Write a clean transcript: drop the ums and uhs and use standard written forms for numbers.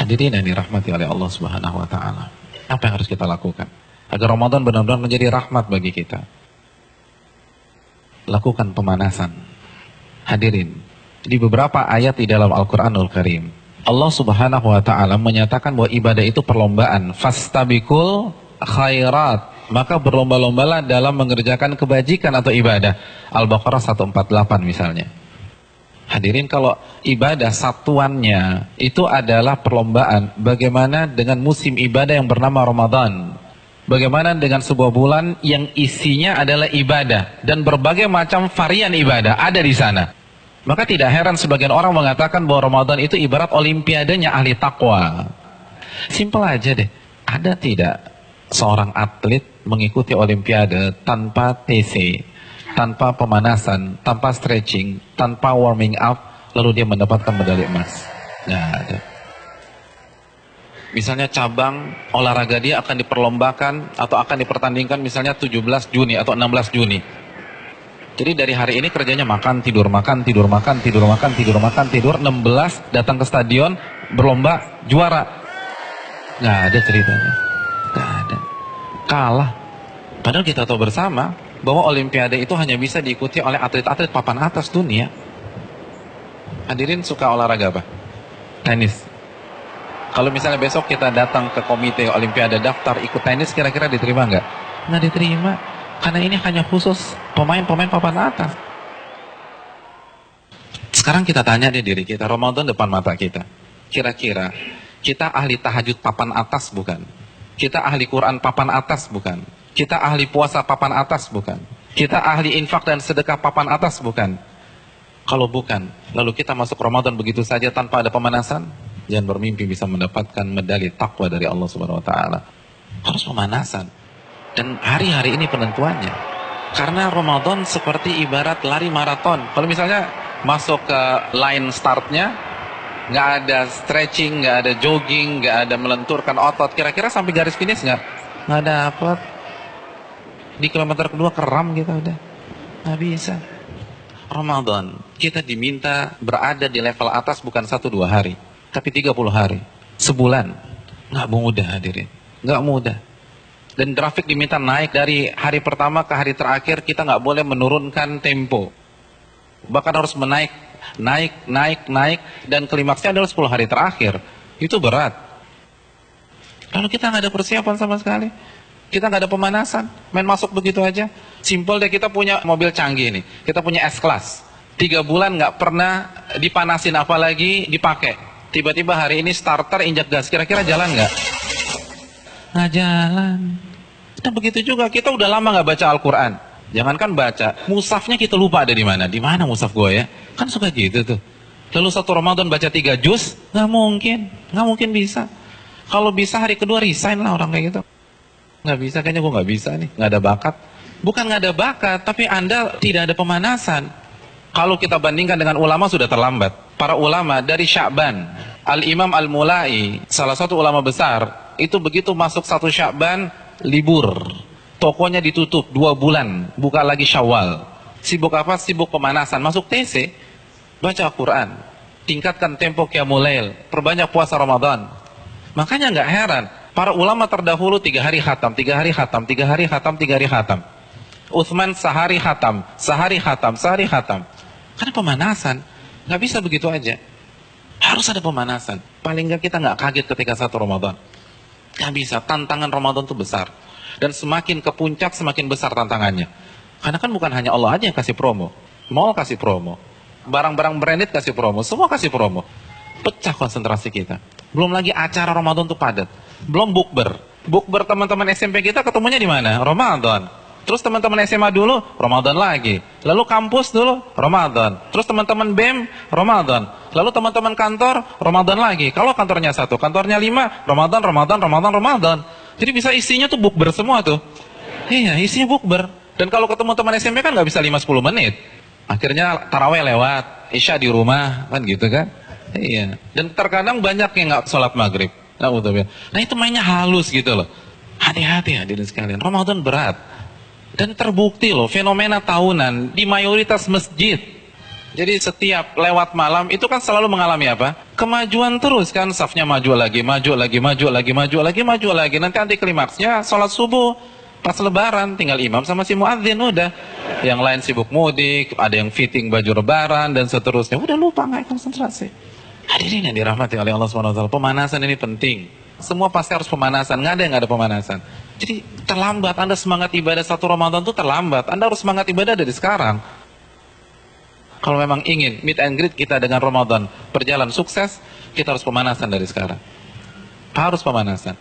Hadirin yang dirahmati oleh Allah Subhanahu wa taala. Apa yang harus kita lakukan agar Ramadan benar-benar menjadi rahmat bagi kita? Lakukan pemanasan. Hadirin, di beberapa ayat di dalam Al-Qur'anul Karim, Allah Subhanahu wa taala menyatakan bahwa ibadah itu perlombaan. Fastabiqul khairat. Maka berlomba-lombalah dalam mengerjakan kebajikan atau ibadah. Al-Baqarah 148 misalnya. Hadirin, kalau ibadah satuannya itu adalah perlombaan, bagaimana dengan musim ibadah yang bernama Ramadan? Bagaimana dengan sebuah bulan yang isinya adalah ibadah dan berbagai macam varian ibadah ada di sana? Maka tidak heran sebagian orang mengatakan bahwa Ramadan itu ibarat olimpiadenya ahli takwa. Simpel aja deh. Ada tidak seorang atlet mengikuti olimpiade tanpa TC, tanpa pemanasan, tanpa stretching, tanpa warming up, lalu dia mendapatkan medali emas? Nggak ada. Misalnya cabang olahraga dia akan diperlombakan atau akan dipertandingkan misalnya 17 Juni atau 16 Juni. Jadi dari hari ini kerjanya makan, tidur, makan, tidur, makan, tidur, makan, tidur, makan, tidur. 16 datang ke stadion, berlomba, juara. Nggak ada ceritanya. Nggak ada. Kalah. Padahal kita tahu bersama bahwa olimpiade itu hanya bisa diikuti oleh atlet-atlet papan atas dunia. Hadirin suka olahraga apa? Tenis. Kalau misalnya besok kita datang ke komite olimpiade daftar ikut tenis, kira-kira diterima nggak? Nggak diterima. Karena ini hanya khusus pemain-pemain papan atas. Sekarang kita tanya deh diri kita, Ramadan depan mata kita. Kira-kira kita ahli tahajud papan atas bukan? Kita ahli Quran papan atas bukan? Kita ahli puasa papan atas bukan? Kita ahli infak dan sedekah papan atas bukan? Kalau bukan, lalu kita masuk Ramadan begitu saja tanpa ada pemanasan? Jangan bermimpi bisa mendapatkan medali takwa dari Allah Subhanahu wa taala. Harus pemanasan. Dan hari-hari ini penentuannya. Karena Ramadan seperti ibarat lari maraton. Kalau misalnya masuk ke line startnya, nggak ada stretching, nggak ada jogging, nggak ada melenturkan otot, kira-kira sampai garis finish nggak dapat. Di kilometer kedua keram kita udah. Nggak bisa. Ramadan, kita diminta berada di level atas bukan 1-2 hari, tapi 30 hari, sebulan. Nggak mudah hadirin, nggak mudah. Dan grafik diminta naik dari hari pertama ke hari terakhir, kita nggak boleh menurunkan tempo. Bahkan harus naik, dan klimaksnya adalah 10 hari terakhir. Itu berat. Lalu kita nggak ada persiapan sama sekali. Kita nggak ada pemanasan, main masuk begitu aja. Simpel deh, kita punya mobil canggih nih, kita punya S-Class. 3 bulan nggak pernah dipanasin apalagi dipakai. Tiba-tiba hari ini starter injak gas, kira-kira jalan nggak? Nggak jalan. Dan begitu juga kita udah lama nggak baca Al-Quran. Jangankan baca, mushafnya kita lupa ada di mana. Di mana mushaf gue ya? Kan suka gitu tuh. Lalu satu Ramadan baca 3 juz, nggak mungkin bisa. Kalau bisa hari kedua resign lah orang kayak gitu. Nggak bisa, kayaknya gue nggak bisa nih, nggak ada bakat. Bukan nggak ada bakat, tapi Anda tidak ada pemanasan. Kalau kita bandingkan dengan ulama sudah terlambat. Para ulama dari Sya'ban, Al-Imam Al-Mulai, salah satu ulama besar, itu begitu masuk 1 Sya'ban, libur. Tokonya ditutup 2 bulan, buka lagi Syawal. Sibuk apa? Sibuk pemanasan. Masuk TC, baca Quran, tingkatkan tempo Qiyamul Lail, perbanyak puasa Ramadan. Makanya nggak heran, para ulama terdahulu 3 hari khatam, 3 hari khatam, 3 hari khatam, 3 hari khatam. Utsman sehari khatam, sehari khatam, sehari khatam. Karena pemanasan, nggak bisa begitu aja. Harus ada pemanasan. Paling nggak kita nggak kaget ketika 1 Ramadan. Nggak bisa, tantangan Ramadan itu besar. Dan semakin ke puncak, semakin besar tantangannya. Karena kan bukan hanya Allah aja yang kasih promo. Mall kasih promo. Barang-barang branded kasih promo. Semua kasih promo. Pecah konsentrasi kita. Belum lagi acara Ramadan itu padat. Belum bukber. Bukber teman-teman SMP kita ketemunya di mana? Ramadan. Terus teman-teman SMA dulu, Ramadan lagi. Lalu kampus dulu, Ramadan. Terus teman-teman BEM, Ramadan. Lalu teman-teman kantor, Ramadan lagi. Kalau kantornya 1, kantornya 5, Ramadan. Jadi bisa isinya tuh bukber semua tuh. Iya, isinya bukber. Dan kalau ketemu teman SMP kan nggak bisa 5-10 menit. Akhirnya taraweh lewat, Isya di rumah, kan gitu kan. Iya. Dan terkadang banyak yang nggak sholat maghrib. Nah itu mainnya halus gitu loh. Hati-hati hadirin sekalian, Ramadan berat. Dan terbukti loh, fenomena tahunan di mayoritas masjid. Jadi setiap lewat malam itu kan selalu mengalami apa? Kemajuan terus kan, safnya maju lagi, maju lagi, maju lagi, maju lagi, maju lagi. Nanti anti klimaksnya sholat subuh pas lebaran, tinggal imam sama si muadzin udah. Yang lain sibuk mudik, ada yang fitting baju lebaran dan seterusnya. Udah lupa, nggak konsentrasi. Hadirin yang dirahmati oleh Allah SWT, pemanasan ini penting. Semua pasti harus pemanasan, nggak ada yang nggak ada pemanasan. Jadi terlambat, Anda semangat ibadah satu Ramadan itu terlambat. Anda harus semangat ibadah dari sekarang. Kalau memang ingin meet and greet kita dengan Ramadan berjalan sukses, kita harus pemanasan dari sekarang. Harus pemanasan.